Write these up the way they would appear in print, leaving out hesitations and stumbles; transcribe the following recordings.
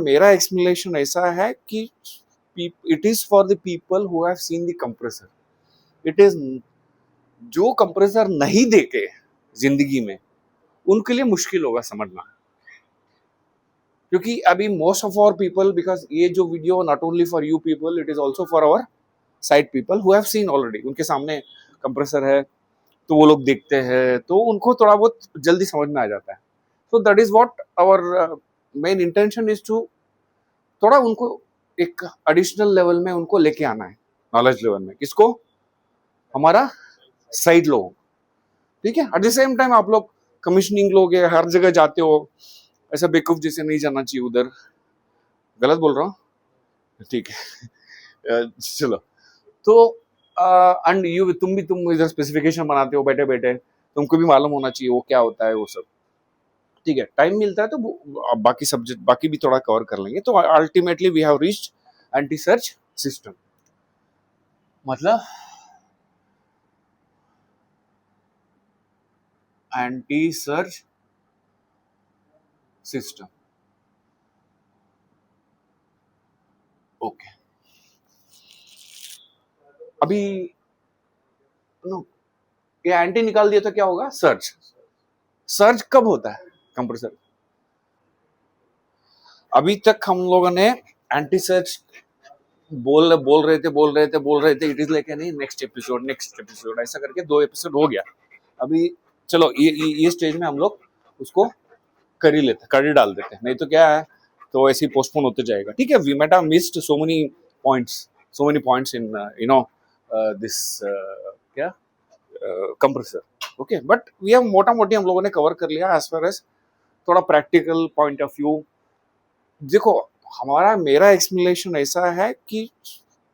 मेरा एक्सप्लेनेशन ऐसा है कि it is for the people who have seen the compressor. It is जो कंप्रेसर नहीं देखे जिंदगी में उनके लिए मुश्किल होगा समझना, क्योंकि अभी most of our people, because ये जो video not only for you people, it is also for our side people who have seen already. उनके सामने कंप्रेसर है तो वो लोग देखते हैं तो उनको थोड़ा बहुत जल्दी समझ में आ जाता है। So that is what our main intention is to थोड़ा उनको एक एडिशनल लेवल में उनको लेके आना है, नॉलेज लेवल में। किसको? हमारा साइड लोग, ठीक है। एट द सेम टाइम आप लोग कमीशनिंग लोग है, हर जगह जाते हो, ऐसा बेवकूफ जैसे नहीं जाना चाहिए उधर। गलत बोल रहा हूँ? ठीक है। चलो, तो एंड यू तुम इधर स्पेसिफिकेशन बनाते हो बैठे बैठे, तुमको भी मालूम होना चाहिए वो क्या होता है वो सब, ठीक है। टाइम मिलता है तो बाकी सब्जेक्ट बाकी भी थोड़ा कवर कर लेंगे। तो ultimately we have reached anti surge system, मतलब एंटी सर्च सिस्टम। ओके, अभी नो, ये एंटी निकाल दिया तो क्या होगा? सर्च। सर्च कब होता है कंप्रेसर? अभी तक हम लोगों ने एंटी सर्च बोल रहे थे, इट इज लाइक नहीं, नेक्स्ट एपिसोड ऐसा करके 2 एपिसोड हो गया। अभी चलो ये स्टेज में हम लोग उसको कर ही डाल देते हैं, नहीं तो क्या है, तो ऐसे ही पोस्टपोन होते जाएगा, ठीक है। We met have missed so many points in you know this क्या compressor. Okay, but we have मोटा मोटी हम लोगों ने कवर कर लिया एज फार एज थोड़ा प्रैक्टिकल पॉइंट ऑफ व्यू। देखो, मेरा एक्सप्लेनेशन ऐसा है कि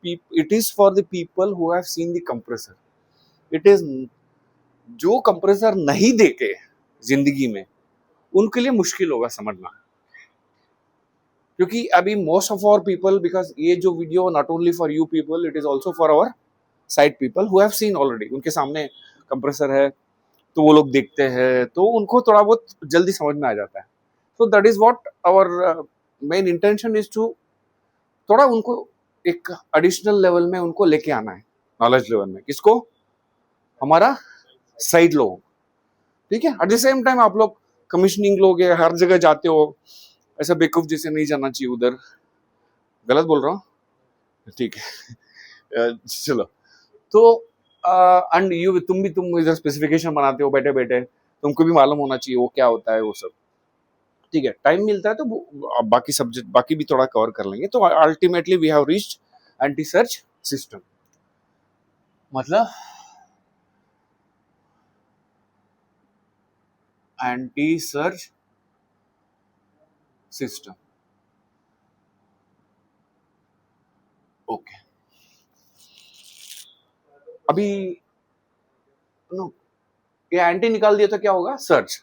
it is for the people who have seen the compressor. It is जो कंप्रेसर नहीं देखे जिंदगी में उनके लिए मुश्किल होगा समझना, क्योंकि अभी most of our people, because ये जो video not only for you people, it is also for our side people who have seen already. उनके सामने कंप्रेसर है तो वो लोग देखते हैं तो उनको थोड़ा बहुत जल्दी समझ में आ जाता है। So that is what our main intention is to थोड़ा उनको एक एडिशनल लेवल में उनको लेके आना है, नॉलेज लेवल में। किसको? हमारा साइड लोग, ठीक है। एट द सेम टाइम आप लोग कमीशनिंग लोग है, हर जगह जाते हो, ऐसा बेवकूफ जैसे नहीं जाना चाहिए उधर। गलत बोल रहा हूँ? ठीक है। चलो, तो एंड तुम इधर स्पेसिफिकेशन बनाते हो बैठे बैठे, तुमको भी मालूम होना चाहिए वो क्या होता है वो सब, ठीक है। टाइम मिलता है तो बाकी सब्जेक्ट बाकी भी थोड़ा कवर कर लेंगे। तो ultimately we have reached anti surge system, मतलब एंटी सर्च सिस्टम। ओके, अभी नो, ये एंटी निकाल दिया तो क्या होगा? सर्च।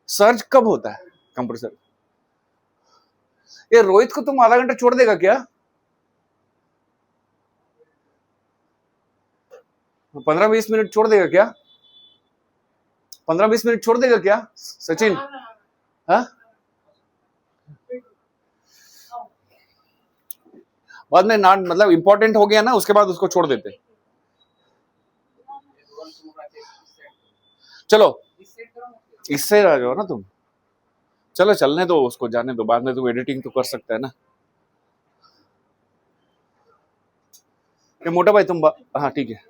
सर्च कब होता है कंप्रेसर? ये रोहित को तुम आधा घंटा छोड़ देगा क्या? 15-20 मिनट छोड़ देगा क्या? 15-20 मिनट छोड़ देगा क्या सचिन? हाँ, बाद में ना, मतलब इंपॉर्टेंट हो गया ना, उसके बाद उसको छोड़ देते। चलो, इससे रह जाओ ना तुम। चलो चलने दो उसको, जाने दो, बाद में तुम एडिटिंग तो कर सकता है ना। ये मोटा भाई तुम हाँ ठीक है।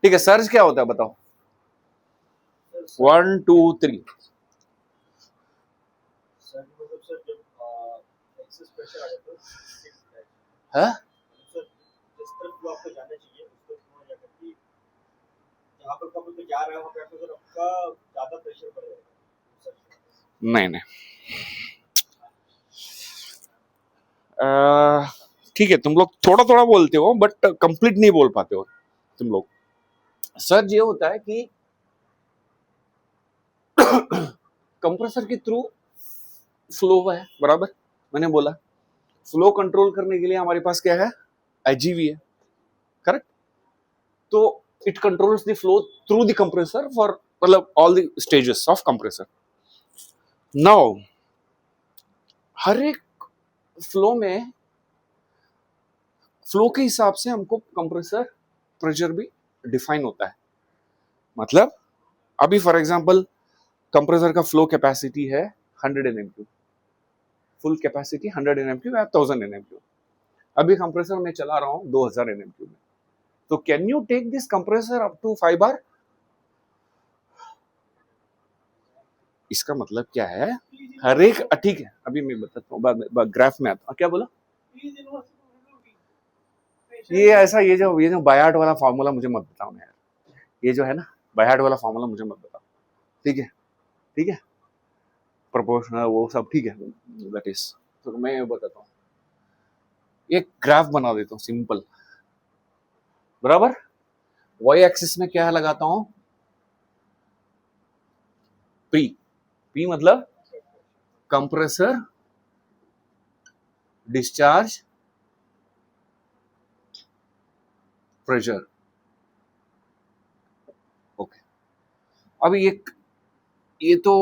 ठीक है, सर्च क्या होता है बताओ? 1 2 3। हाँ, नहीं नहीं, ठीक है, तुम लोग थोड़ा थोड़ा बोलते हो बट कंप्लीट नहीं बोल पाते हो तुम लोग। सर्च ये होता है कि कंप्रेसर के थ्रू फ्लो है, बराबर मैंने बोला। फ्लो कंट्रोल करने के लिए हमारे पास क्या है? आईजीवी है, करेक्ट। तो It controls the flow through the compressor for मतलब all the stages of compressor. Now हर एक फ्लो में फ्लो के हिसाब से हमको कंप्रेसर प्रेशर भी डिफाइन होता है. मतलब अभी फॉर एग्जांपल कंप्रेसर का फ्लो कैपेसिटी है 100 nm3, फुल कैपेसिटी 100 nm3 या 1000 nm3. अभी कंप्रेसर में चला रहा हूं 2000 nm3 में. तो can you take this compressor up to 5 bar? इसका मतलब क्या है, हर एक ठीक है अभी मैं बताता हूँ बाद में ग्राफ में आता हूँ. क्या बोला? ये ऐसा ये जो बायार्ड वाला फार्मूला मुझे मत बताओ ना यार. ये जो है ना बायार्ड वाला फार्मूला मुझे मत बताओ. ठीक है ठीक है, प्रोपोर्शनल वो सब ठीक है, दैट इज. तो मैं ये बताता हूँ, एक ग्राफ बना देता हूँ सिंपल. बराबर वाई एक्सिस में क्या लगाता हूँ? पी. पी मतलब कंप्रेसर डिस्चार्ज प्रेशर. ओके. अब ये तो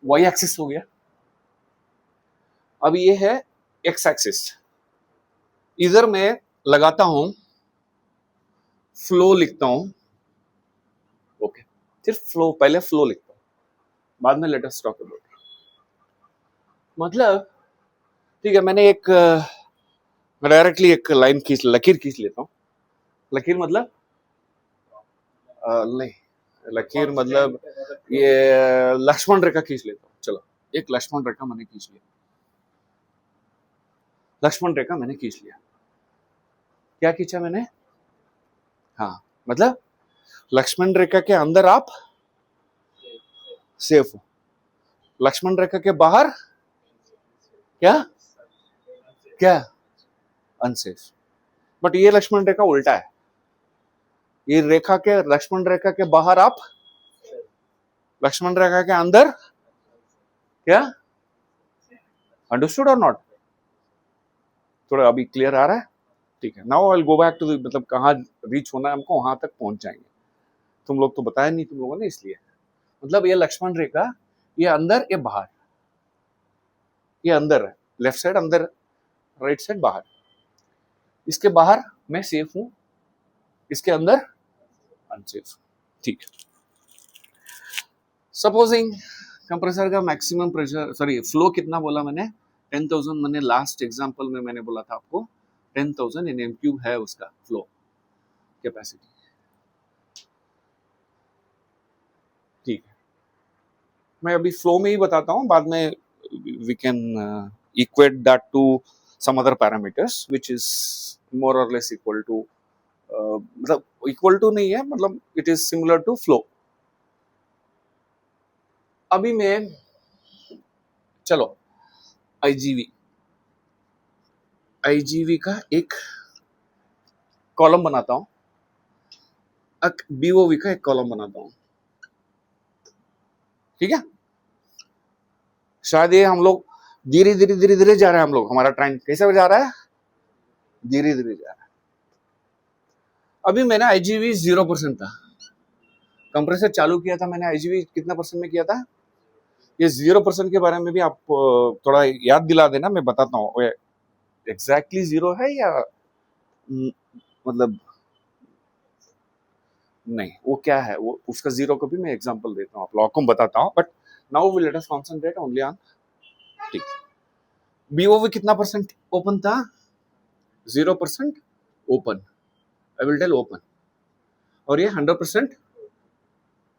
वाई एक्सिस हो गया. अब ये है एक्स एक्सिस. इधर मैं लगाता हूं फ्लो लिखता हूं. ओके, सिर्फ फ्लो, पहले फ्लो लिखता हूं, बाद में लेट अस टॉक अबाउट. मतलब ठीक है, मैंने एक डायरेक्टली एक लाइन खींच, लकीर खींच लेता हूं. लकीर मतलब नहीं, लकीर मतलब ये लक्ष्मण रेखा खींच लेता हूं. चलो एक लक्ष्मण रेखा मैंने खींच लिया. लक्ष्मण रेखा मैंने खींच लिया. क्या खींचा मैंने? हाँ, मतलब लक्ष्मण रेखा के अंदर आप सेफ हो, लक्ष्मण रेखा के बाहर क्या क्या अनसेफ. बट ये लक्ष्मण रेखा उल्टा है. ये रेखा के लक्ष्मण रेखा के बाहर आप, लक्ष्मण रेखा के अंदर क्या. अंडरस्टूड और नॉट? थोड़ा अभी क्लियर आ रहा है? ठीक है. Now I will go back to, मतलब कहाँ रीच होना है हमको वहां तक पहुंच जाएंगे. तुम लोग तो बताया नहीं तुम लोगों ने, इसलिए. मतलब ये लक्ष्मण रेखा, ये अंदर ये बाहर, ये अंदर है, लेफ्ट साइड अंदर, राइट साइड बाहर. इसके बाहर मैं सेफ हूं, इसके अंदर अनसेफ. ठीक है. सपोजिंग कंप्रेसर का मैक्सिमम प्रेशर, सॉरी फ्लो कितना बोला मैंने? 10,000. मैंने लास्ट एग्जांपल में मैंने बोला था आपको 10,000 nm³ है उसका फ्लो कैपेसिटी. ठीक है, मैं अभी फ्लो में ही बताता हूँ, बाद में we can equate that to some other parameters which is more or less equal to, मतलब इक्वल टू नहीं है, मतलब it is similar to flow. अभी मैं चलो आईजीवी, आईजीवी का एक कॉलम बनाता हूं, बीओवी का एक कॉलम बनाता हूं. ठीक है, शायद ये हम लोग धीरे धीरे धीरे धीरे जा रहे हैं. हम लोग, हमारा ट्रेंड कैसे जा रहा है? धीरे धीरे जा रहा है. अभी मैंने आईजीवी 0% था, कंप्रेसर चालू किया था मैंने, आईजीवी कितना परसेंट में किया था? ये 0% के बारे में भी आप थोड़ा याद दिला देना, मैं बताता हूँ एग्जैक्टली 0 है या मतलब नहीं, वो क्या है, वो उसका 0 को भी मैं एग्जांपल देता हूँ, आप लोगों को बताता हूँ. But now we let us concentrate only on. ठीक, बीओवी कितना परसेंट ओपन था? 0% open, I will tell open. और ये 100%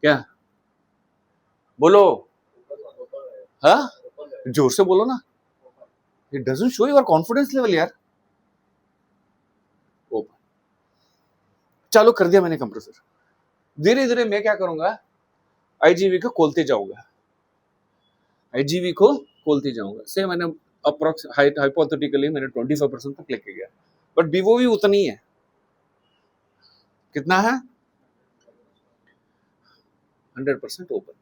क्या? बोलो. हाँ, जोर से बोलो ना. It doesn't show your confidence level यार. ओपन. चालू कर दिया मैंने कंप्रेसर. धीरे धीरे मैं क्या करूंगा, आईजीवी को खोलते जाऊंगा, आईजीवी को खोलते जाऊंगा. से मैंने अप्रोक्स हाइपोथेटिकली मैंने 25% तक लेके गया. बट बीओवी उतनी है, कितना है? 100% ओपन.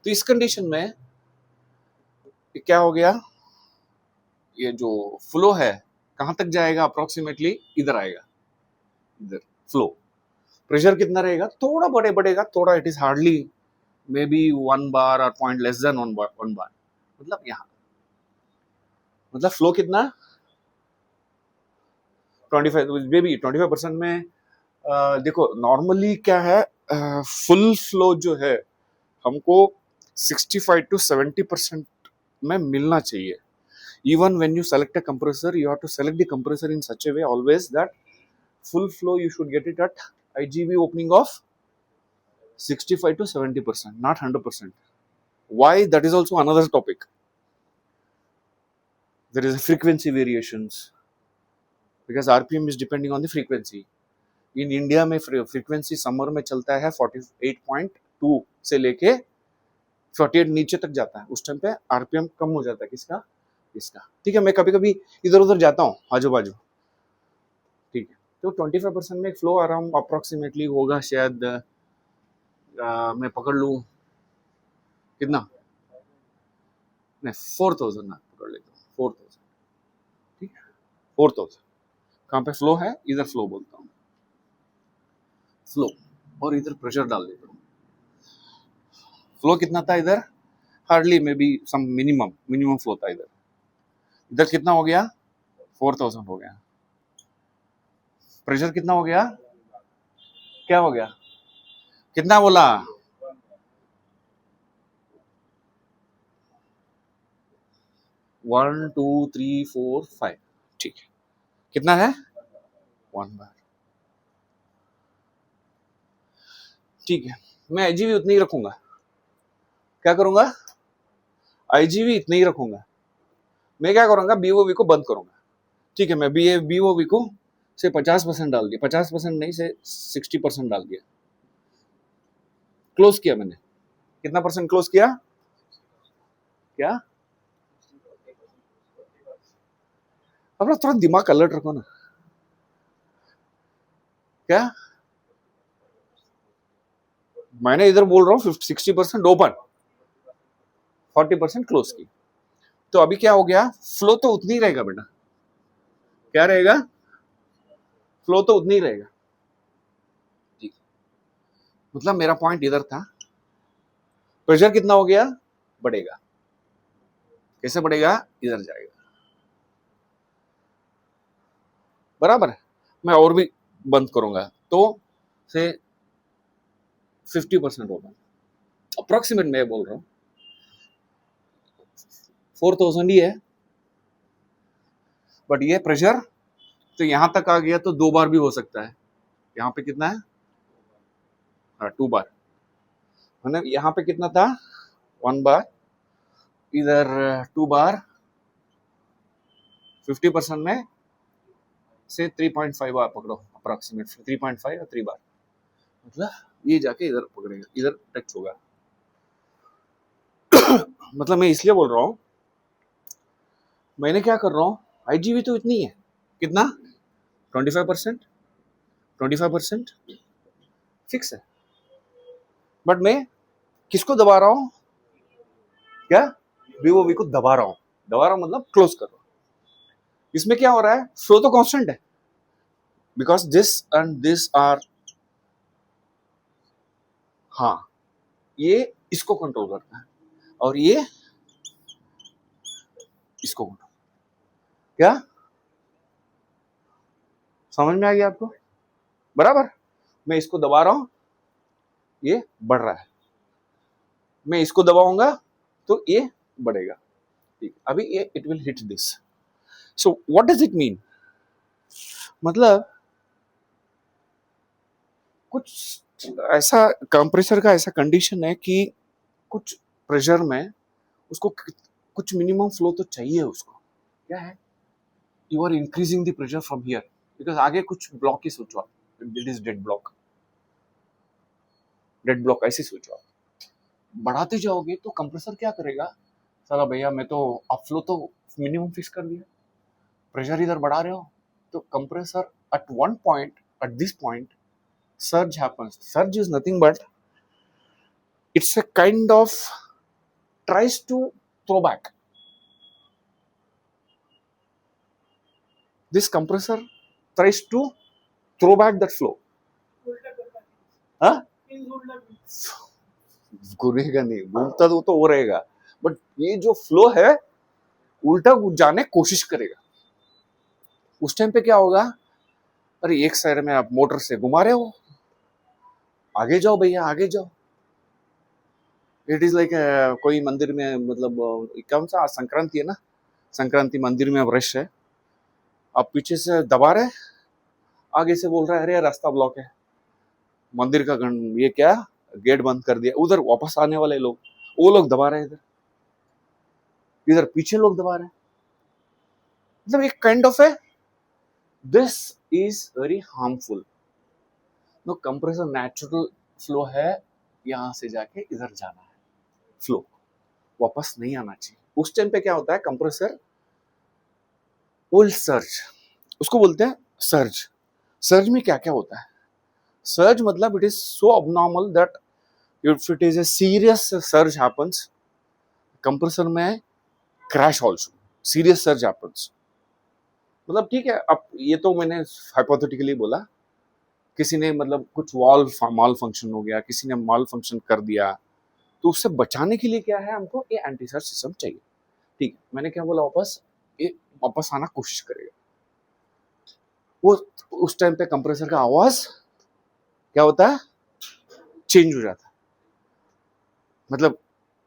तो इस कंडीशन में क्या हो गया, ये जो फ्लो है कहां तक जाएगा? अप्रोक्सीमेटली इधर आएगा, इधर फ्लो. प्रेशर कितना रहेगा, थोड़ा बढ़ेगा थोड़ा, it is hardly may B 1 bar और पॉइंट लेस देन 1 bar, मतलब यहाँ, मतलब फ्लो कितना 25, मे बी 25% में। देखो नॉर्मली क्या है, फुल फ्लो जो है हमको 65 to 70% में मिलना चाहिए। Even when you select a compressor, you have to select the compressor in such a way always that full flow you should get it at IGV opening of 65 to 70%, not 100%. Why? That is also another topic. There is a frequency variations because RPM is depending on the frequency. In India में frequency summer में चलता है 48.2 से लेके 48 नीचे तक जाता है, उस टाइम पे आरपीएम कम हो जाता है, किसका, इसका। ठीक है, मैं कभी कभी इधर उधर जाता हूँ आजू बाजू, ठीक है, तो 25% में फ्लो अराउंड अप्रोक्सीमेटली होगा शायद, मैं पकड़ लूँ कितना, नहीं 4000 ना पकड़ लेता हूँ, 4000, ठीक है 4000। कहाँ पे फ्लो है, इधर फ्लो बोलता हूँ, फ्लो, और इधर प्रेशर डाल देता हूँ। फ्लो कितना था इधर, hardly may be some minimum flow था इधर। इधर कितना हो गया, 4000 हो गया। प्रेशर कितना हो गया, क्या हो गया, कितना बोला, 1 2 3 4 5, ठीक है, कितना है 1 bar, ठीक है। मैं आईजीवी उतनी ही रखूंगा, क्या करूंगा, आईजीवी इतनी ही रखूंगा। मैं क्या करूंगा, बीओवी को बंद करूंगा, ठीक है, मैं बीओवी को से 50% डाल दिया, 50% नहीं से 60% डाल दिया, क्लोज किया मैंने, कितना परसेंट क्लोज किया, क्या, अपना थोड़ा दिमाग अलर्ट रखो ना, क्या, मैंने इधर बोल रहा हूँ 60% ओपन, 40% क्लोज की, तो अभी क्या हो गया, फ्लो तो उतनी ही रहेगा बेटा, क्या रहेगा, फ्लो तो उतनी ही रहेगा, ठीक, मतलब मेरा पॉइंट इधर था, प्रेशर कितना हो गया, बढ़ेगा, कैसे बढ़ेगा, इधर जाएगा, बराबर है। मैं और भी बंद करूंगा तो से 50% होगा, अप्रोक्सीमेट मैं बोल रहा हूँ 4000 ही है, बट ये प्रेशर तो यहां तक आ गया तो 2 बार भी हो सकता है, यहाँ पे कितना है, हाँ 2 बार, मैंने यहाँ पे कितना था 1 बार, इधर 2 बार, 50% में से 3.5 बार पकड़ो, अप्रोक्सीमेट 3.5 और 3 बार, मतलब ये जाके इधर पकड़ेगा, इधर टच होगा। मतलब मैं इसलिए बोल रहा हूँ, मैंने क्या कर रहा हूँ, आईजीवी तो इतनी है, कितना 25%, 25% फिक्स है, बट मैं किसको दबा रहा हूँ, क्या, वीओवी को दबा रहा हूँ मतलब क्लोज कर रहा हूँ। इसमें क्या हो रहा है, फ्लो तो कांस्टेंट है, because this and this are, हाँ ये इसको कंट्रोल करता है और ये इसको कंट्रोल, क्या समझ में आ गया आपको, बराबर। मैं इसको दबा रहा हूं, ये बढ़ रहा है, मैं इसको दबाऊंगा तो ये बढ़ेगा, ठीक, अभी ये it will hit this. So what does it mean, मतलब कुछ ऐसा कंप्रेसर का ऐसा कंडीशन है कि कुछ प्रेशर में उसको कुछ मिनिमम फ्लो तो चाहिए उसको, क्या है, you are increasing the pressure from here, because आगे कुछ ब्लॉक ही सोचो आप, इट इज डेड ब्लॉक ऐसे सोचो आप, बढ़ाते जाओगे तो कंप्रेसर क्या करेगा, साला भैया मैं तो अब फ्लो तो मिनिमम फिक्स कर दिया, प्रेशर इधर बढ़ा रहे हो, तो compressor at one point, at this point surge happens, surge is nothing but it's a kind of tries to throw back, this compressor tries to throw back that flow, हाँ, घूमेगा नहीं, घूमता तो वो रहेगा, बट ये जो फ्लो है उल्टा जाने कोशिश करेगा। उस टाइम पे क्या होगा, अरे एक साइड में आप मोटर से घुमा रहे हो, आगे जाओ भैया आगे जाओ। इट इज लाइक कोई मंदिर में, मतलब कौन सा आज संक्रांति है ना, संक्रांति मंदिर में अब रश है, आप पीछे से दबा रहे, आगे से बोल रहा है अरे रास्ता ब्लॉक है, मंदिर का ये क्या, गेट बंद कर दिया, उधर वापस आने वाले लोग, वो लोग दबा रहे हैं, इधर इधर पीछे लोग दबा रहे हैं, मतलब एक काइंड ऑफ है, this is very harmful. No, compressor natural flow है, यहां से जाके इधर जाना है, फ्लो वापस नहीं आना चाहिए। उस टाइम पे क्या होता है, कंप्रेसर विल सर्ज, उसको बोलते हैं सर्ज। सर्ज में क्या क्या होता है, सर्ज मतलब it is so abnormal that if it is a serious surge happens, compressor में crash also, serious surge happens। मतलब ठीक है, अब ये तो मैंने हाइपोथेटिकली बोला, किसी ने मतलब कुछ वॉल माल फंक्शन हो गया, किसी ने माल फंक्शन कर दिया, तो उससे बचाने के लिए क्या है, हमको ये एंटी सर्ज सिस्टम चाहिए। ठीक है, मैंने क्या बोला, वापस ये वापस आना कोशिश करेगा वो। उस टाइम पे कंप्रेसर का आवाज क्या होता है, चेंज हो जाता है, मतलब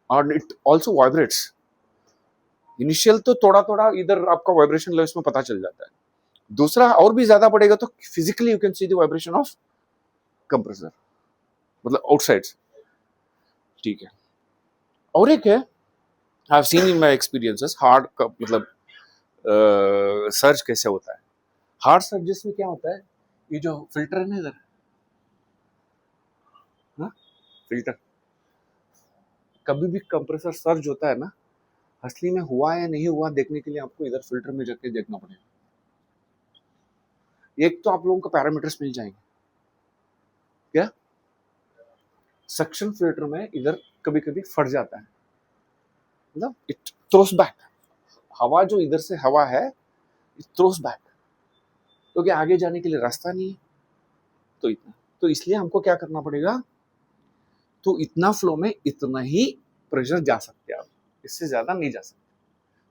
और इट ऑल्सो वाइब्रेट्स। इनिशियल तो थोड़ा थोड़ा इधर आपका वाइब्रेशन लेवल में पता चल जाता है, दूसरा और भी ज्यादा पड़ेगा तो physically you can see the vibration of compressor, मतलब आउटसाइड। ठीक है, और एक है, I have seen in my experiences hard, मतलब सर्च कैसे होता है। हार्ड सर्जेस में क्या होता है, ये जो फिल्टर है ना इधर, हाँ, फिल्टर, कभी भी कंप्रेसर सर्ज होता है ना, असली में हुआ या नहीं हुआ देखने के लिए आपको इधर फिल्टर में जाके देखना पड़ेगा। एक तो आप लोगों को पैरामीटर्स मिल जाएंगे, क्या, सक्शन फिल्टर में इधर कभी कभी फट जाता है, मतलब इट थ्रोस बैक, हवा जो इधर से हवा है इट थ्रोस बैक, तो क्या आगे जाने के लिए रास्ता नहीं है, तो इतना, तो इसलिए हमको क्या करना पड़ेगा, तो इतना फ्लो में इतना ही प्रेशर जा सकते हैं आप, इससे ज्यादा नहीं जा सकते।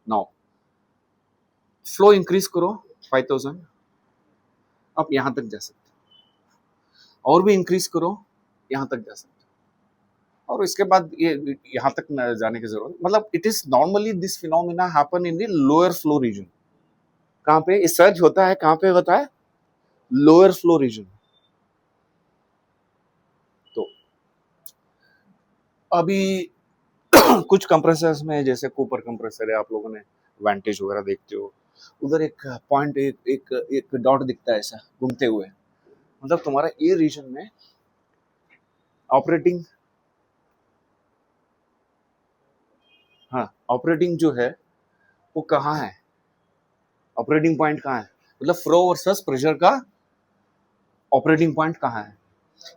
नाउ फ्लो इंक्रीज करो 5000, आप यहां तक जा सकते, और भी इंक्रीज करो, यहां तक जा सकते, और इसके बाद ये यहां तक न जाने की जरूरत, मतलब it is normally this phenomena happen in the lower flow region. कहां पे सर्ज होता है, कहां पे होता है, लोअर फ्लो रीजन। तो अभी कुछ कंप्रेसर्स में, जैसे कूपर कंप्रेसर है, आप लोगों ने वांटेज वगैरह देखते हो, उधर एक पॉइंट, एक डॉट दिखता है ऐसा घूमते हुए, मतलब तुम्हारा ये रीजन में ऑपरेटिंग, हाँ ऑपरेटिंग जो है वो कहाँ है, ऑपरेटिंग पॉइंट कहाँ है, मतलब फ्लो वर्सेस प्रेशर का ऑपरेटिंग पॉइंट कहाँ है,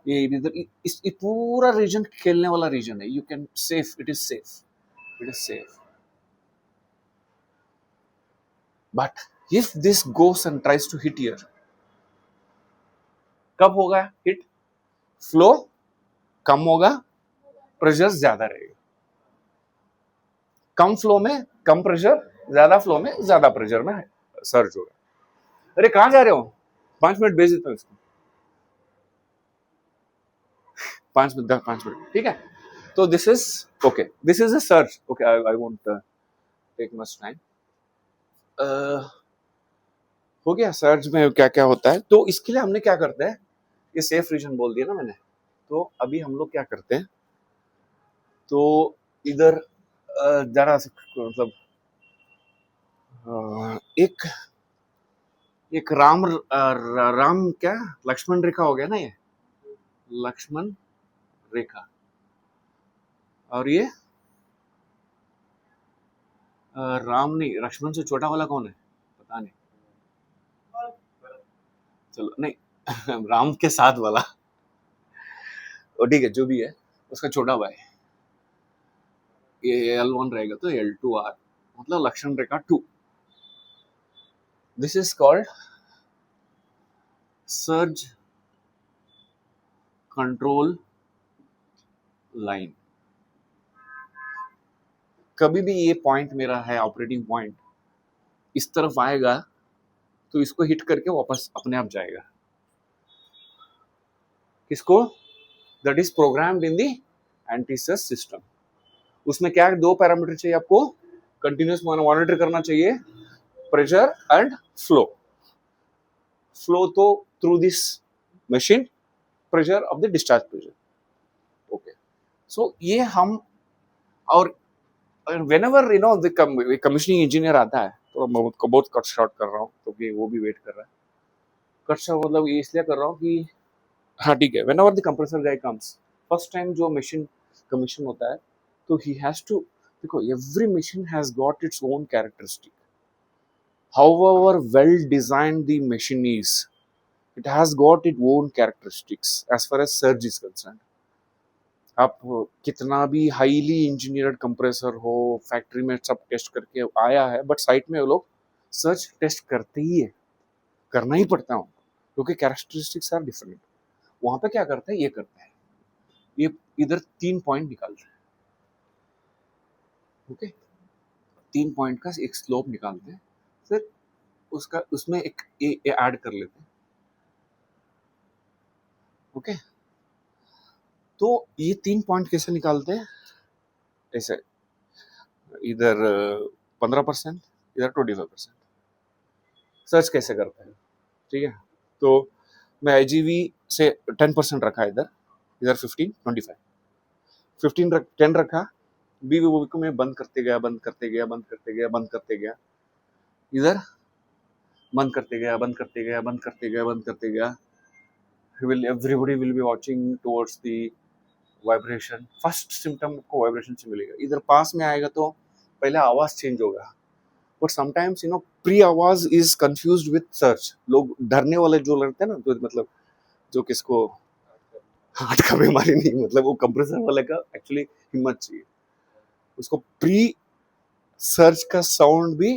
ये इधर इस पूरा रीजन खेलने वाला रीजन है, you can safe, it is safe, it is safe. But if this goes and tries to hit here, कब होगा हिट, फ्लो कम होगा, प्रेशर ज्यादा रहेगा, कम फ्लो में कम प्रेशर, ज्यादा फ्लो में ज्यादा प्रेशर में सर्ज होगा। अरे कहां जा रहे हो, 5 मिनट भेज देता हूँ इसको, 5 मिनट, 5 मिनट, ठीक है। तो this is okay, this is a surge, okay, I won't take much time. हो गया सर्च में क्या क्या होता है, तो इसके लिए हमने क्या करते हैं, ये सेफ रीजन बोल दिया ना मैंने, तो अभी हम लोग क्या करते हैं, तो इधर जरा मतलब एक एक राम क्या, लक्ष्मण रेखा हो गया ना ये, लक्ष्मण रेखा, और ये राम नहीं, लक्ष्मण से छोटा वाला कौन है, पता नहीं, चलो नहीं राम के साथ वाला, और ठीक है जो भी है, उसका छोटा भाई, ये L1 रहेगा, तो L2R, मतलब लक्ष्मण रेखा 2, this is called surge control line. कभी भी ये पॉइंट मेरा है ऑपरेटिंग पॉइंट, इस तरफ आएगा तो इसको हिट करके वापस अपने आप जाएगा। किसको? That is programmed in the antisurge system. उसमें क्या दो पैरामीटर चाहिए आपको, कंटिन्यूस मॉनिटर करना चाहिए, प्रेशर एंड फ्लो। फ्लो तो through this machine, pressure of the discharge pressure. Okay, so ये हम, और whenever you know the commissioning engineer आता है, तो मैं बहुत कट शॉर्ट कर रहा हूँ क्योंकि वो भी वेट कर रहा है। कट शॉर्ट मतलब ये इसलिए कर रहा हूँ कि हाँ ठीक है, whenever the compressor guy comes, first time जो मशीन कमीशन होता है, तो ही हैज टू, देखो every machine has got its own characteristic, however well designed the machine is, it has got its own characteristics as far as surge is concerned. आप कितना भी highly engineered compressor हो, factory में सब test करके आया है, बट साइट में वो लोग सर्च टेस्ट करते ही है, करना ही पड़ता है क्योंकि कैरेक्टरिस्टिक्स आर डिफरेंट। वहां पे क्या करते हैं, ये करते हैं, ये इधर 3 पॉइंट निकालते हैं। ओके, 3 पॉइंट का एक स्लोप निकालते हैं, फिर उसका उसमें एक ऐड कर लेते हैं। ओके, तो ये 3 पॉइंट कैसे निकालते हैं, ऐसे इधर 15%, इधर 25%। सर्च कैसे करते हैं, ठीक है, तो मैं आईजीवी से 10% रखा, इधर इधर 15, 25, 10 रखा, बीवी को मैं बंद करते गया, बंद करते गया, बंद करते गया, बंद करते गया, इधर बंद करते गया, बंद करते गया, बंद करते गया, बंद करते गया। Everybody will be watching towards the vibration. First symptom को वाइब्रेशन से मिलेगा, इधर पास में आएगा तो पहले आवाज चेंज होगा, but sometimes you know pre आवाज इज कंफ्यूज्ड विद सर्च। लोग डरने वाले जो लगते हैं ना, तो मतलब जो किसको हार्ट का बीमारी नहीं, मतलब वो कंप्रेसर वाले का एक्चुअली हिम्मत चाहिए, उसको प्री सर्च का साउंड भी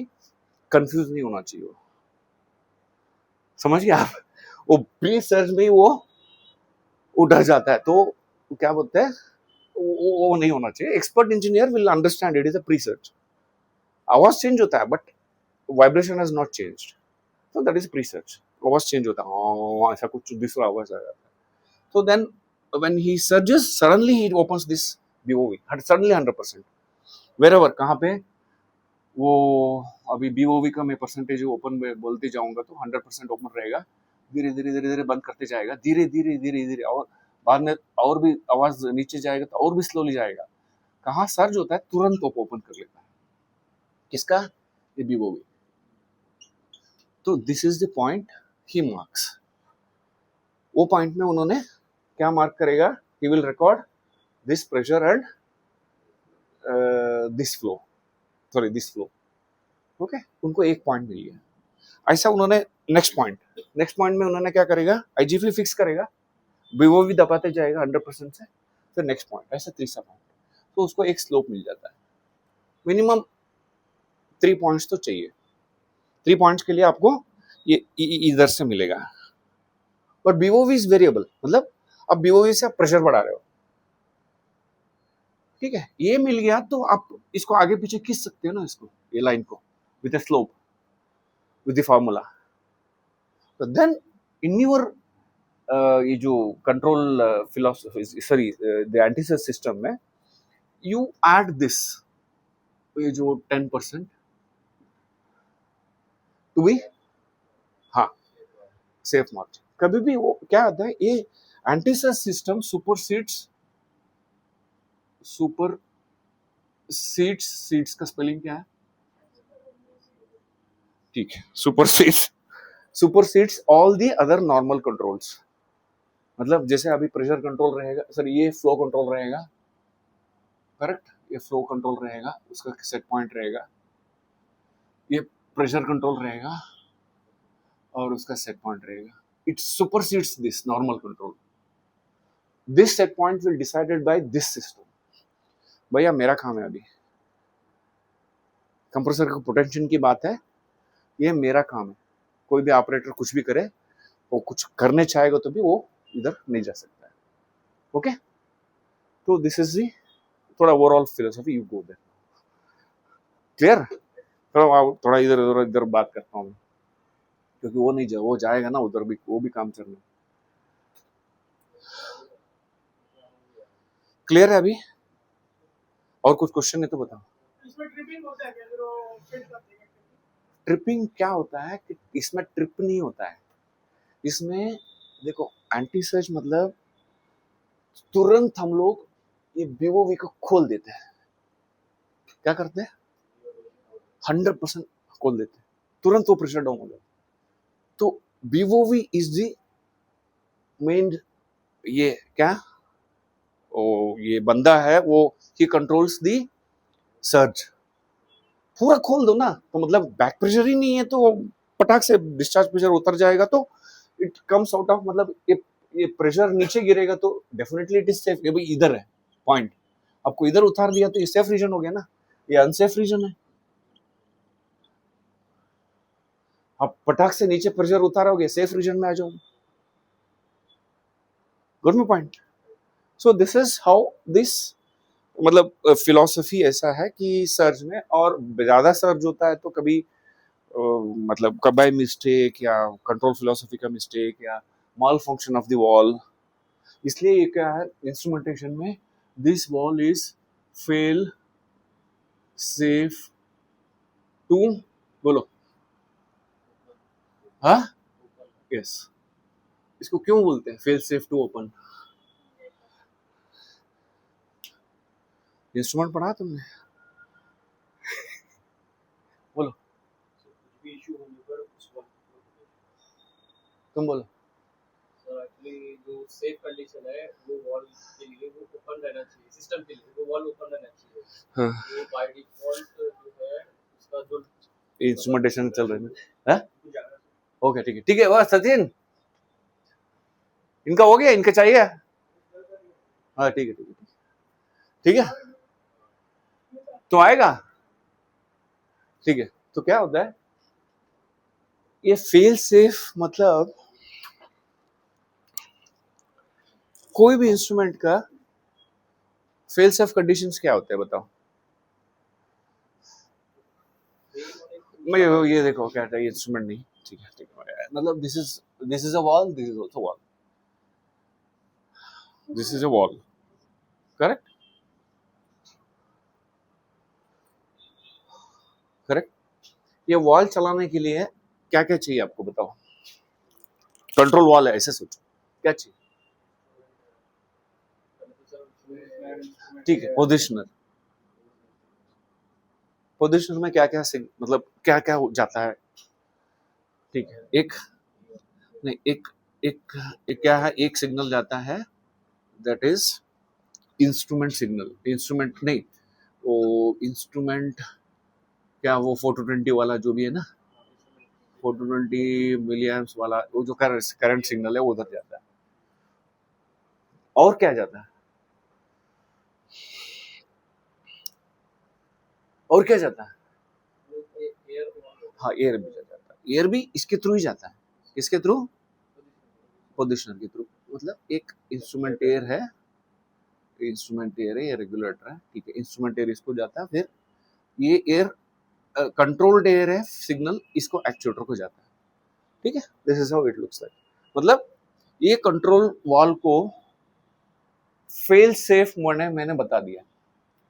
कंफ्यूज नहीं होना चाहिए, समझ गए आप? वो प्री सर्च में वो डर जाता है, तो क्या बोलते हैं, वो नहीं होना चाहिए। Expert engineer will understand it is a pre search. आवाज चेंज होता है but vibration has not changed, तो दैट इज प्री सर्च। आवाज चेंज होता है, ऐसा कुछ दूसरा आवाज आ जाता है, तो then when he surges suddenly he opens this BOV suddenly 100%। Wherever कहाँ पे वो, अभी बीओवी का मैं परसेंटेज ओपन में बोलते जाऊंगा तो 100% ओपन रहेगा, धीरे धीरे धीरे धीरे बंद करते जाएगा, धीरे धीरे धीरे धीरे, और बाद में और भी आवाज नीचे जाएगा तो और भी स्लोली जाएगा। कहाँ सर्ज होता है तुरंत ओपन कर लेता है, किसका? ये बीओवी। तो this is the point he marks. वो पॉइंट में उन्होंने क्या मार्क करेगा, he will record this pressure and this flow, sorry this flow. Okay, उनको एक पॉइंट मिल गया। ऐसा उन्होंने नेक्स्ट पॉइंट में उन्होंने क्या करेगा, आईजीवी फिक्स करेगा, बीओवी दबाते जाएगा 100% से, फिर नेक्स्ट पॉइंट, ऐसा तीसरा पॉइंट, तो उसको एक स्लोप मिल जाता है। मिनिमम 3 पॉइंट्स तो चाहिए, 3 पॉइंट्स के लिए आपको ये इधर से मिलेगा, बट बीओवी इज वेरिएबल, मतलब अब बीओवी से आप प्रेशर बढ़ा रहे हो, ठीक है, ये मिल गया तो आप इसको आगे पीछे खींच सकते हो ना, इसको ये लाइन को with a slope with the formula. तो देन इन योर ये जो control philosophy, sorry the antisurge system में यू ऐड दिस, ये जो 10% टू बी, हाँ, सेफ मार्जिन। कभी भी वो क्या आता है, ये एंटीसस सिस्टम सुपरसीड्स का स्पेलिंग क्या है, ठीक है, supersedes all the other normal controls. मतलब जैसे अभी प्रेशर कंट्रोल रहेगा, सर ये फ्लो कंट्रोल रहेगा, करेक्ट, ये फ्लो कंट्रोल रहेगा, उसका सेट पॉइंट रहेगा, ये प्रेशर कंट्रोल रहेगा और उसका सेट पॉइंट रहेगा। It supersedes this normal control, this set point will decided by this system. भैया मेरा काम है अभी, कंप्रेसर का पोटेंशियल की बात है, ये मेरा काम है, कोई भी ऑपरेटर कुछ भी करे, वो कुछ करने चाहेगा तो भी वो इधर नहीं जा सकता है। ओके, तो दिस इज दी थोड़ा overall philosophy, you go there. Clear? थोड़ा इधर उधर इधर बात करता हूँ, क्योंकि वो नहीं वो जाएगा ना उधर भी, वो भी काम करना। क्लियर है अभी? और कुछ क्वेश्चन है तो बताओ। ट्रिपिंग क्या होता है कि इसमें ट्रिप नहीं होता है, इसमें देखो एंटी सर्च मतलब तुरंत हम लोग ये बीओवी को खोल देते हैं। क्या करते हैं? 100% खोल देते हैं, तुरंत वो प्रेशर डाउन हो जाता है। तो बीओवी इज दी मेन, ये क्या, ओ ये बंदा है वो, ही कंट्रोल्स दी सर्ज। पूरा खोल दो ना तो मतलब बैक प्रेशर ही नहीं है, तो पटाख से डिस्चार्ज प्रेशर उतर जाएगा, तो इट कम्स आउट ऑफ, मतलब ये प्रेशर नीचे गिरेगा तो डेफिनेटली इट इज सेफ। ये भाई इधर है पॉइंट, आपको इधर उतार दिया तो ये सेफ रीजन हो गया ना, ये अनसेफ रीजन है। आप पटाख से नीचे प्रेशर उतारोगे, सेफ रीजन में आ जाओगे। गुड में point. So this is how this, मतलब फिलॉसफी ऐसा है कि सर्ज में, और ज्यादा सर्ज होता है तो कभी मतलब बाय मिस्टेक या कंट्रोल फिलोसफी का मिस्टेक या malfunction of the valve. इसलिए ये क्या है इंस्ट्रूमेंटेशन में, this valve is fail safe to, बोलो, हाँ, यस। इसको क्यों बोलते हैं fail safe to open? Instrument पढ़ा तुमने? बोलो, तुम बोलो। एक्चुअली जो सेफ कंडीशन है वो वॉल के लिए वो ओपन रहना चाहिए, सिस्टम के लिए वो वॉल ओपन रहना चाहिए। हाँ, वो बाय डिफॉल्ट जो है उसका जो इंस्ट्रूमेंटेशन चल रही है। ओके ठीक है, ठीक है। वह सचिन, इनका हो गया, इनका चाहिए? हाँ ठीक है, ठीक है, ठीक है, तो आएगा। ठीक है, तो क्या होता है ये फेल सेफ, मतलब कोई भी इंस्ट्रूमेंट का फेल सेफ कंडीशंस क्या होते हैं बताओ। मैं ये देखो क्या है, इंस्ट्रूमेंट नहीं, ठीक है, ठीक है, मतलब this is a wall, this is also wall, this is a wall, correct, correct. ये वॉल चलाने के लिए क्या क्या चाहिए आपको बताओ। कंट्रोल वॉल है ऐसे सोचो, क्या चाहिए? ठीक है, पोजिशनर। पोजिशनर में क्या क्या मतलब क्या क्या हो जाता है? ठीक है, एक नहीं, एक क्या है, एक सिग्नल जाता है, that is instrument signal. Instrument नहीं, वो इंस्ट्रूमेंट क्या, वो 420 वाला जो भी है ना, 420 मिलियम्स वाला वो जो करंट सिग्नल है वो उधर जाता है। और क्या जाता है? और क्या जाता है? हाँ, एयर भी जाता है, एयर भी इसके थ्रू ही जाता है। किसके थ्रू? पोजिशनर के थ्रू। मतलब एक इंस्ट्रूमेंट एयर है, इंस्ट्रूमेंट एयर है, ये रेगुलेटर है, ठीक है, इंस्ट्रूमेंट एयर इसको जाता है, फिर ये एयर कंट्रोल्ड एयर है, सिग्नल इसको एक्चुएटर को जाता है, ठीक है। This is how it looks like. मतलब ये कंट्रोल वॉल को फेल सेफ मैंने बता दिया।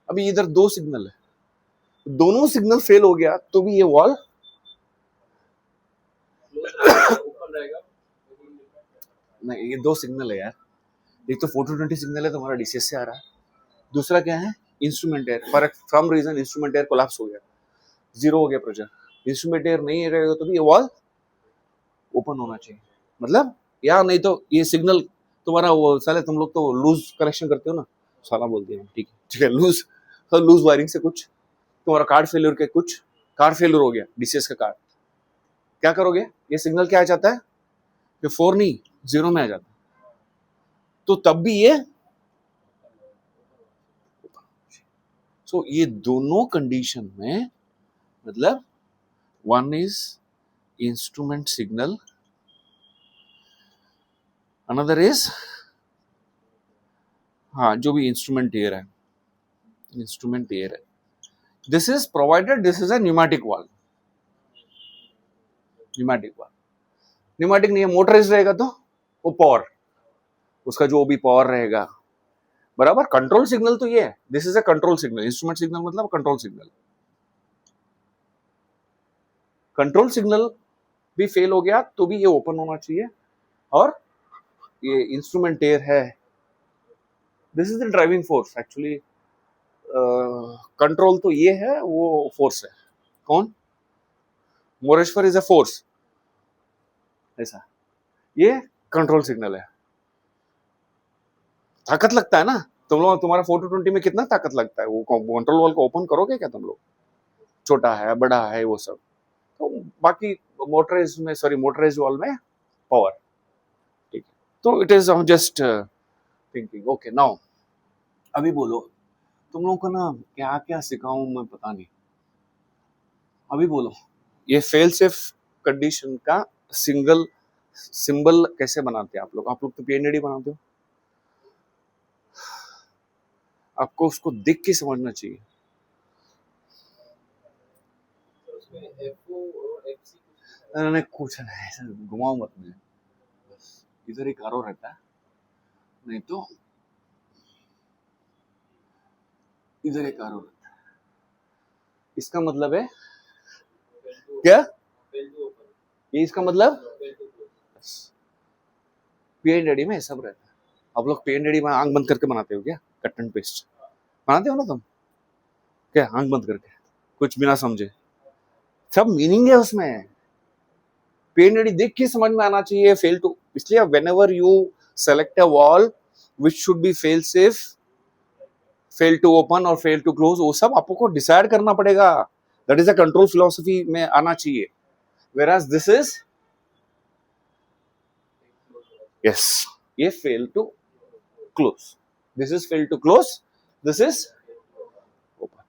अभी इधर दो सिग्नल है, दोनों सिग्नल फेल हो गया तो भी ये वॉल ओपन रहेगा। नहीं, ये दो सिग्नल है यार, एक तो 420 सिग्नल है तुम्हारा डीसीएस से आ रहा है, दूसरा क्या है instrument air. For some reason instrument air collapse हो गया, जीरो हो गया प्रेशर, इंस्ट्रूमेंट एयर नहीं रहेगा तो भी ये वॉल ओपन होना चाहिए। मतलब या नहीं तो ये सिग्नल तुम्हारा, वो साले तुम लोग तो लूज कनेक्शन करते हो ना, साला बोल दिया, ठीक है, ठीक है, लूज, तो लूज वायरिंग से कुछ तुम्हारा कार्ड फेलियर के, कुछ कार्ड फेलियर हो गया डीसीएस का कार्ड, क्या करोगे? ये सिग्नल क्या आ जाता है, ये 4 नहीं 0 में आ जाता है, तो तब भी ये ये दोनों कंडीशन में, मतलब one is instrument signal, another is हाँ, जो भी इंस्ट्रूमेंट एयर है, इंस्ट्रूमेंट एयर है, this is provided, this is a pneumatic valve, pneumatic valve, pneumatic नहीं है, मोटराइज रहेगा तो वो पावर, उसका जो भी पावर रहेगा, बराबर। कंट्रोल सिग्नल तो ये है, this is a control signal, instrument signal मतलब कंट्रोल सिग्नल। कंट्रोल सिग्नल भी फेल हो गया तो भी ये ओपन होना चाहिए, और ये इंस्ट्रूमेंट एयर है, this is the driving force actually. Control तो ये है, वो फोर्स है, कौन, मोरेश्वर इज अ फोर्स, ऐसा, ये कंट्रोल सिग्नल है। ताकत लगता है ना, तुम लोग, तुम्हारा 420 में कितना ताकत लगता है, वो कंट्रोल वॉल को ओपन करोगे क्या तुम लोग, छोटा है बड़ा है वो सब, तो बाकी मोटराइज में, सॉरी मोटराइज वॉल में पावर, ठीक है। तो it is just thinking, okay now अभी बोलो, तुम लोगों को ना क्या क्या सिखाऊं मैं पता नहीं, अभी बोलो, ये फेल सेफ कंडीशन का सिंगल सिंबल कैसे बनाते हैं आप लोग तो पीएनडी बनाते हो, आपको उसको देख के समझना चाहिए। तो उसमें FO और FC कुछ मैंने कुछ नहीं, ऐसा घुमाओ मत मुझे, बस इधर एक आरो रहता है, नहीं तो इधर एक आरो रहता है, इसका मतलब है क्या, फेल टू ओपन, ये इसका मतलब, फेल टू क्लोज। पीएनडी में सब रहता है। आप लोग पीएनडी में आंख बंद करके बनाते हो क्या, कट एंड पेस्ट बनाते हो ना तुम, क्या आंख बंद करके, कुछ बिना समझे, सब मीनिंग है उसमें, पीएनडी देख के समझ में आना चाहिए, फेल टू, इसलिए whenever you select a valve which should be fail safe, fail to open और फेल टू क्लोज, वो सब आपको डिसाइड करना पड़ेगा, that is a control philosophy में आना चाहिए, whereas this is, yes, ये fail to close, this is fail to close, this is open।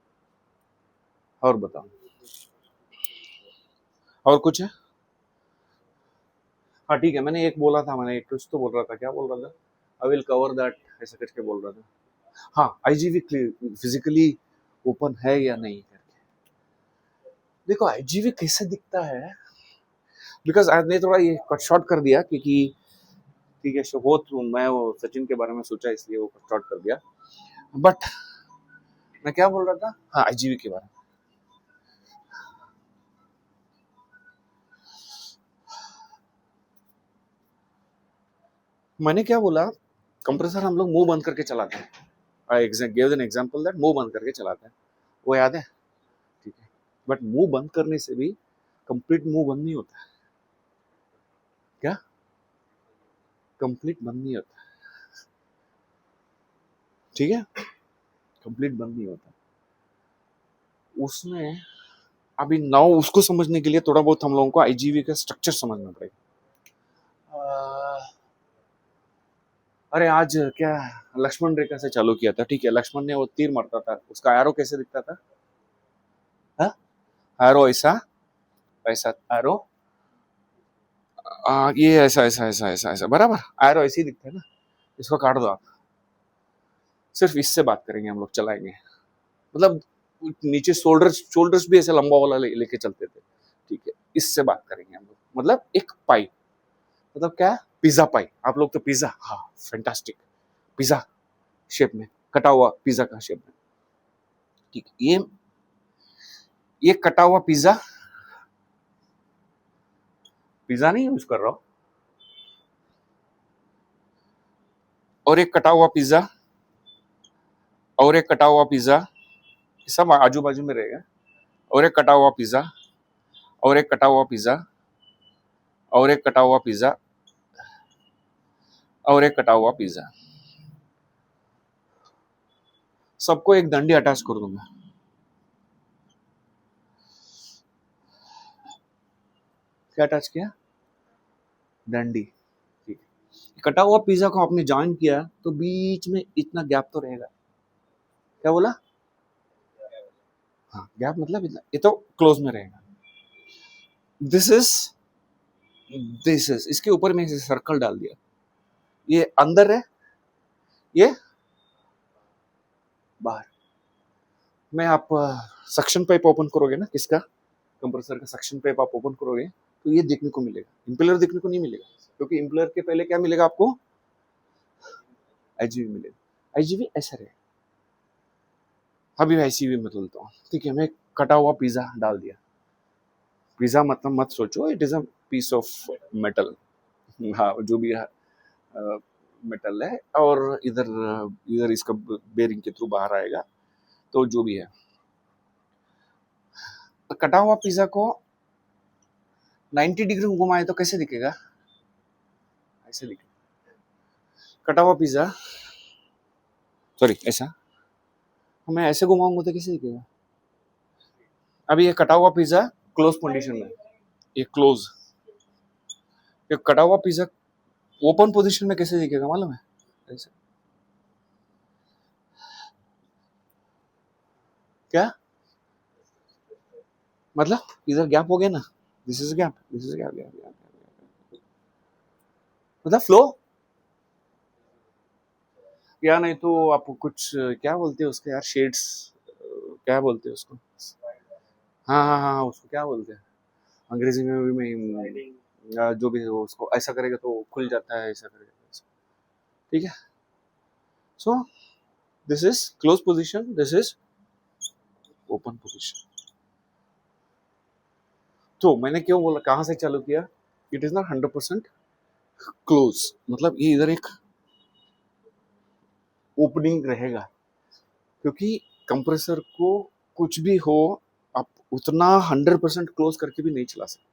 और बताओ, और कुछ है, हाँ ठीक है, मैंने एक बोला था, मैंने एक कुछ तो बोल रहा था, क्या बोल रहा था, आई विल कवर दैट, ऐसा करके बोल रहा था, हाँ आईजीवी फिजिकली ओपन है या नहीं करके, देखो आईजीवी कैसे दिखता है, बिकॉज आज ने थोड़ा ये कट शॉर्ट कर दिया, क्योंकि ठीक है हो, तो मैं वो सचिन के बारे में सोचा इसलिए वो कट शॉर्ट कर दिया, बट मैं क्या बोल रहा था, हाँ आईजीवी के बारे में, मैंने क्या बोला, कंप्रेसर हम लोग मुंह बंद करके चलाते हैं, I give an example that मुंह बंद करके चलाते हैं, वो याद है, ठीक है, बट मुंह बंद करने से भी कंप्लीट मुंह बंद नहीं होता, क्या कंप्लीट बंद नहीं होता, ठीक है, कंप्लीट बंद नहीं होता, उसमें अभी नाउ उसको समझने के लिए थोड़ा बहुत हम लोगों को आईजीवी का स्ट्रक्चर समझना पड़ेगा। अरे आज क्या लक्ष्मण रेखा से चालू किया था, ठीक है, लक्ष्मण ने वो तीर मारता था, उसका एरो कैसे दिखता था, हाँ एरो ऐसा, ऐसा एरो, ये ऐसा ऐसा ऐसा ऐसा ऐसा, बराबर एरो ऐसे ही दिखता है ना, इसको काट दो आप, सिर्फ इससे बात करेंगे हम लोग, चलाएंगे, मतलब नीचे शोल्डर्स शोल्डर्स भी ऐसे लंबा वाला लेके चलते थे, ठीक है, इससे बात करेंगे हम लोग, मतलब एक पाई, मतलब क्या, पिज्जा पाई, आप लोग तो पिज्जा, हाँ फैंटास्टिक, पिज्जा शेप में, कटा हुआ पिज्जा का शेप में, ठीक, ये कटा हुआ पिज्जा, पिज्जा नहीं यूज कर रहा हूं, और एक कटा हुआ पिज्जा, और एक कटा हुआ पिज्जा, सब आजू बाजू में रहेगा, और एक कटा हुआ पिज्जा, और एक कटा हुआ पिज्जा, और एक कटा हुआ पिज्जा, और एक कटा हुआ पिज्जा, सबको एक डंडी अटैच कर दूंगा, क्या अटैच किया, डंडी, ठीक है, कटा हुआ पिज्जा को आपने जॉइन किया तो बीच में इतना गैप तो रहेगा, क्या बोला, हाँ गैप मतलब इतना, ये तो क्लोज में रहेगा, दिस इज, दिस इज, इसके ऊपर में सर्कल डाल दिया, ये अंदर है, ये में आप सक्शन पाइप ओपन करोगे ना, किसका, कंप्रेसर का सक्शन पाइप आप ओपन करोगे तो ये देखने को मिलेगा, इम्पेलर देखने को नहीं मिलेगा, क्योंकि इम्पेलर के पहले क्या मिलेगा आपको, आईजीवी मिलेगा। आईजीवी ऐसा रहे, अभी मैं आईसीवी में बोलता हूँ, ठीक है, मैं कटा हुआ पिज्जा डाल दिया, पिज्जा मतलब मत सोचो it is a piece of metal, हाँ जो भी है मेटल है, और इधर इधर इसका बेरिंग के थ्रू बाहर आएगा, तो जो भी है, कटा हुआ पिज्जा को 90 डिग्री में घुमाए तो कैसे दिखेगा, ऐसे दिखेगा, कटा हुआ पिज्जा, सॉरी ऐसा, मैं ऐसे घुमाऊंगा तो कैसे दिखेगा, अभी ये कटा हुआ पिज्जा क्लोज पोजीशन में, ये क्लोज, ये कटा हुआ पिज्जा ओपन पोजीशन में कैसे दिखेगा मालूम है, ऐसे, क्या मतलब, इधर गैप हो गया ना, this is gap, this is gap, gap gap, मतलब फ्लो, या नहीं तो आप कुछ क्या बोलते हैं उसके यार, शेड्स, क्या बोलते हैं उसको, हाँ हाँ हाँ उसको क्या बोलते हैं, अंग्रेजी में भी मैं जो भी है वो उसको ऐसा करेगा तो खुल जाता है, ऐसा करेगा तो ठीक है, so this is close position, this is open position. तो मैंने क्यों बोला, कहाँ से चालू किया, इट इज नॉट 100% क्लोज, मतलब ये इधर एक ओपनिंग रहेगा, क्योंकि कंप्रेसर को कुछ भी हो आप उतना 100% क्लोज करके भी नहीं चला सकते,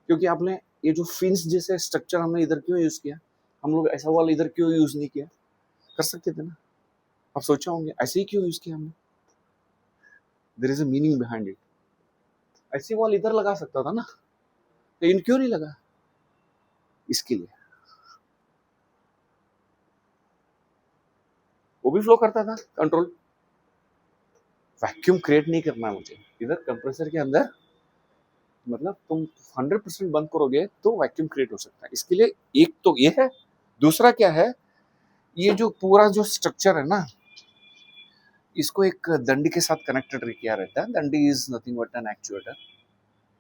क्योंकि आपने ये जो फिन्स जैसे स्ट्रक्चर हमने इधर क्यों यूज किया, हम लोग ऐसा वाला इधर क्यों यूज नहीं किया, कर सकते थे ना, आप सोचा होंगे ऐसे ही क्यों यूज किया हमने, there is a meaning behind it, ऐसी वॉल इधर लगा सकता था ना, लेकिन क्यों नहीं लगा, इसके लिए वो भी फ्लो करता था कंट्रोल, वैक्यूम क्रिएट नहीं करना है मुझे इधर कंप्रेसर के अंदर, मतलब तुम 100% बंद करोगे तो वैक्यूम क्रिएट हो सकता है, इसके लिए एक तो ये है, दूसरा क्या है, ये जो पूरा जो स्ट्रक्चर है ना, इसको एक दंडी के साथ कनेक्टेड किया रहता है, दंडी is nothing but an actuator,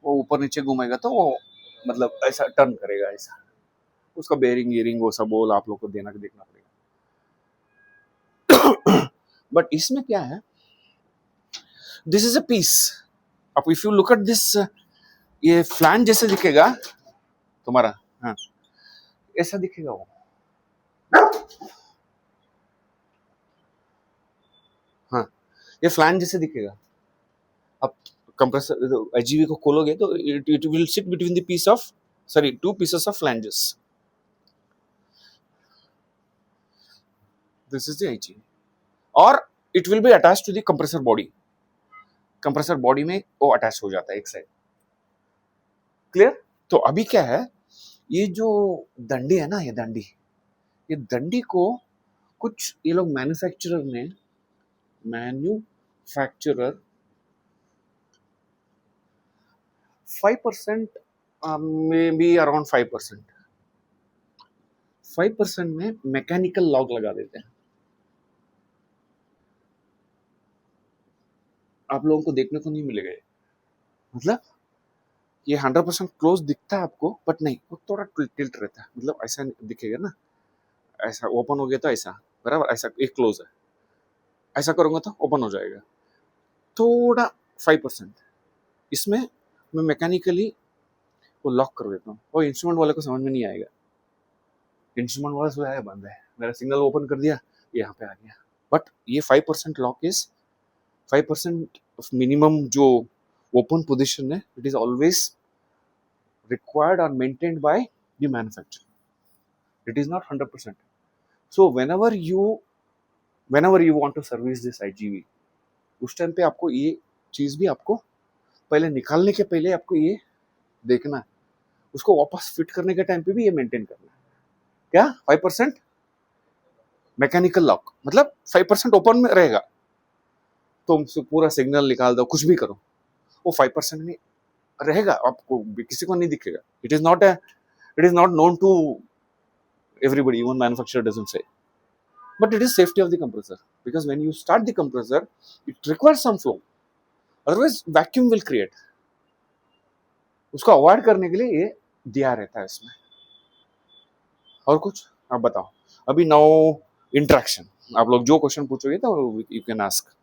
वो ऊपर नीचे घूमेगा तो वो मतलब ऐसा टर्न करेगा ऐसा, उसका बेरिंग ईयरिंग वो सब बोल आप लोग को देना देखना पड़ेगा। बट इसमें क्या है, दिस इज अ पीस, अब if you look at this, ये फ्लैन जैसे दिखेगा तुम्हारा, हाँ ऐसा दिखेगा वो, हाँ ये फ्लैन जैसे दिखेगा, अब कंप्रेसर आईजीवी को खोलोगे तो it will sit between the piece of, sorry two pieces of flanges, this is the IGV, और it will be attach to the compressor body, compressor body में वो अटैच हो जाता है एक साइड, क्लियर। तो अभी क्या है, ये जो दंडी है ना, ये दंडी को कुछ ये लोग मैन्युफैक्चरर 5%, मे बी अराउंड 5% में मैकेनिकल लॉक लगा देते हैं, आप लोगों को देखने को नहीं मिलेगा ये, मतलब ये 100% क्लोज दिखता है आपको, बट नहीं वो थोड़ा टिल्ट रहता है, मतलब ऐसा दिखेगा ना, ऐसा ओपन हो गया तो ऐसा, बराबर ऐसा एक क्लोज है, ऐसा करूंगा तो ओपन हो जाएगा, थोड़ा 5% इसमें मैं मैकेनिकली वो लॉक कर देता हूँ, वो इंस्ट्रूमेंट वाले को समझ में नहीं आएगा, इंस्ट्रूमेंट वाला सो है बंद है, मेरा सिग्नल ओपन कर दिया यहाँ पे आ गया, बट ये 5% लॉक इज 5% मिनिमम जो ओपन पोजिशन है, it is always required or maintained by the manufacturer, it is not 100%, so whenever you want to service this IGV, उस टाइम पे आपको ये चीज भी आपको पहले निकालने के पहले आपको ये देखना है, उसको वापस फिट करने के टाइम पे भी ये मेंटेन करना है, क्या 5% मैकेनिकल लॉक, मतलब 5% ओपन में रहेगा, तुम पूरा सिग्नल निकाल दो कुछ भी करो, वो 5% में रहेगा, आपको किसी को नहीं दिखेगा, it is not known to everybody, even manufacturer doesn't say, but it is safety of the compressor, because when you start the compressor it requires some flow, otherwise vacuum will create. उसको avoid करने के लिए ये दिया रहता है इसमें। और कुछ आप बताओ। अभी नाउ इंटरेक्शन, आप लोग जो क्वेश्चन पूछोगे तो यू कैन आस्क।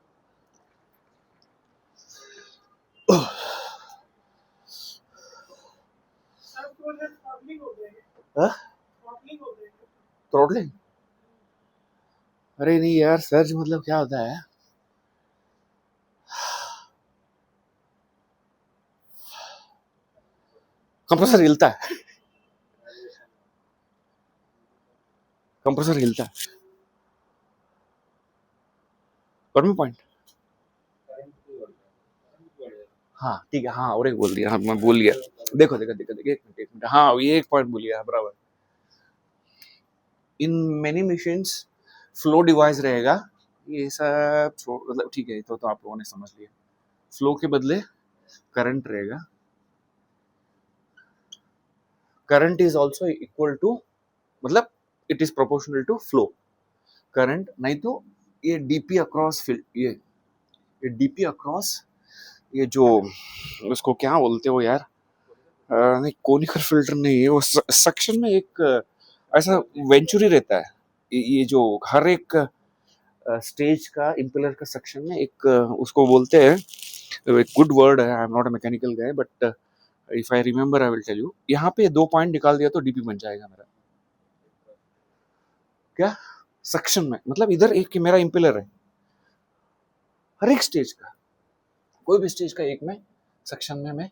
थ्रोटलिंग? अरे नहीं यार, सर्ज मतलब क्या होता है? कंप्रेसर हिलता है, कंप्रेसर हिलता है। गर्मी पॉइंट, हाँ ठीक है, हाँ और एक बोल दिया, हाँ मैं भूल गया। देखो देखो देखो देखो, एक मिनट, हाँ ये एक पॉइंट भूल गया, बराबर। In many machines flow device रहेगा, ये सब मतलब ठीक है, तो आप लोगों ने समझ लिया। फ्लो के बदले करंट रहेगा, current is also equal to, मतलब it is proportional to flow current, नहीं तो ये डीपी अक्रॉस, ये डीपी अक्रॉस, ये जो उसको क्या बोलते हो यार, नहीं कोनिकल फिल्टर नहीं है वो, सेक्शन में एक ऐसा वेंचुरी रहता है, ये जो हर एक स्टेज का इम्पेलर का सेक्शन में एक उसको बोलते हैं, एक गुड वर्ड है, I am not a mechanical guy but if I remember I will tell you. यहाँ पे 2 पॉइंट निकाल दिया तो डीपी बन जाएगा मेरा। क्या सेक्शन में, मतलब इधर एक मेरा इम्पेलर है, हर एक स्टेज का, कोई भी स्टेज का एक में सेक्शन में मैं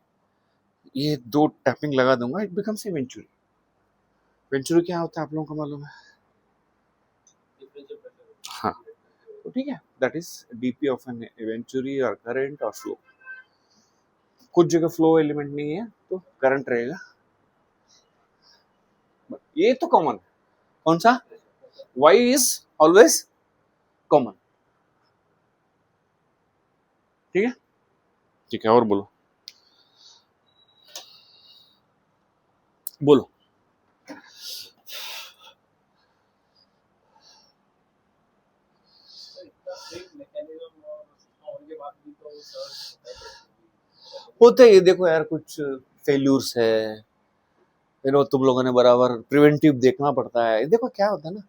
ये 2 टैपिंग लगा दूंगा, it becomes a venturi. Venturi क्या होता है आप लोगों को मालूम है? हाँ, तो ठीक है, that is DP of an venturi और करंट और फ्लो। कुछ जगह फ्लो एलिमेंट नहीं है तो करंट रहेगा, ये तो कॉमन। कौन सा? Y is always common. ठीक है, ठीक है, और बोलो बोलो। होते ही देखो यार, कुछ फेल्यूर्स है, तुम लोगों ने बराबर प्रिवेंटिव देखना पड़ता है। देखो क्या होता है ना,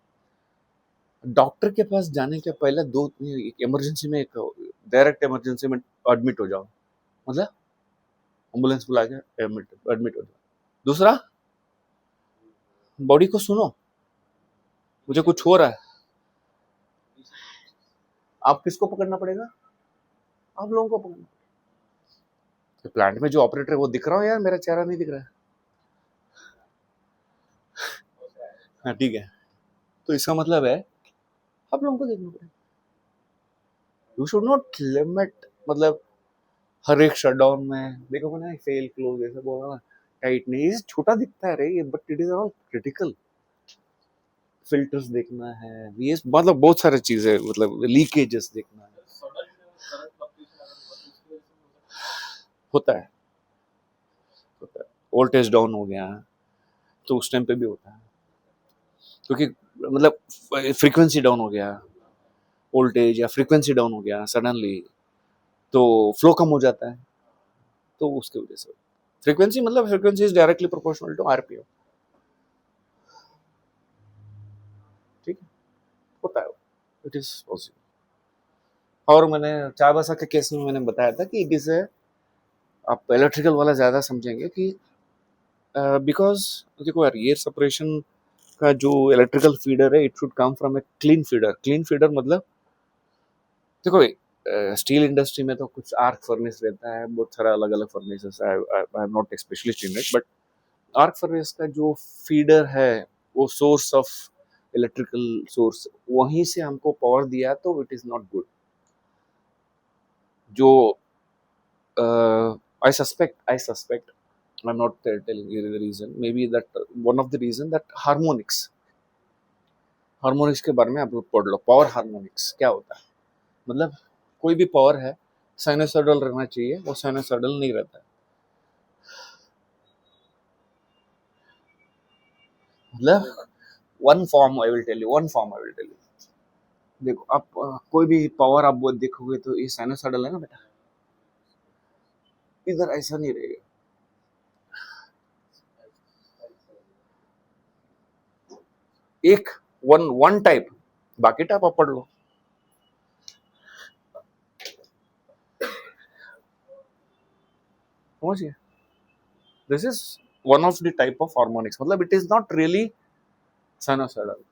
डॉक्टर के पास जाने के पहले 2 इमरजेंसी में, एक डायरेक्ट इमरजेंसी में एडमिट हो जाओ, मतलब एम्बुलेंस बुला के एडमिट एडमिट हो जाओ। दूसरा, बॉडी को सुनो, मुझे कुछ हो रहा है, आप किसको पकड़ना पड़ेगा? आप लोगों को पकड़ना। तो प्लांट में जो ऑपरेटर है वो दिख रहा हो यार, मेरा चेहरा नहीं दिख रहा है। हाँ ठीक है, तो इसका मतलब है आप लोगों को देखना पड़ेगा। यू शुड नॉट लिमिट, मतलब हर एक शटडाउन में देखो ना, फेल क्लोज ऐसा बोला ना, टाइट नहीं, ये छोटा दिखता है रे ये, but it is all critical. Filters देखना है, ये मतलब बहुत सारी चीजें, मतलब लीकेजेस देखना है, होता है, होता है। वोल्टेज डाउन हो गया तो उस टाइम पे भी होता है, क्योंकि मतलब फ्रीक्वेंसी डाउन हो गया, वोल्टेज या फ्रीक्वेंसी डाउन हो गया सडनली, तो फ्लो कम हो जाता है, तो उसके वजह से फ्रीक्वेंसी, मतलब frequency is directly proportional to RPM. ठीक है, होता है, इट इज पॉसिबल। और मैंने चाबासा के केस में मैंने बताया था कि इट इज, आप इलेक्ट्रिकल वाला ज्यादा समझेंगे कि बिकॉज देखो यार, एयर सेपरेशन का जो इलेक्ट्रिकल फीडर है, it should come from a clean feeder. Clean feeder मतलब देखो, स्टील इंडस्ट्री में तो कुछ आर्क फर्नेस रहता है, बहुत सारा अलग अलग furnaces, I am not a specialist in it, but arc furnace का जो फीडर है, वो सोर्स ऑफ इलेक्ट्रिकल सोर्स, वहीं से हमको पावर दिया तो इट इज नॉट गुड। जो I suspect I'm not telling you the reason. Maybe that one of the reason that harmonics के बारे में आप लोग पढ़ लो। पावर हार्मोनिक्स क्या होता है, मतलब कोई भी पावर है साइनोसॉइडल रहना चाहिए, वो साइनोसॉइडल नहीं रहता है। मतलब one form I will tell you, देखो आप कोई भी पावर आप वो देखोगे तो ये साइनोसॉइडल है ना बेटा, इधर ऐसा नहीं रहेगा। एक वन वन टाइप, बाकी टाइप आप पढ़ लो। समझिए, this is one of the type of harmonics, मतलब it is not really sinusoidal.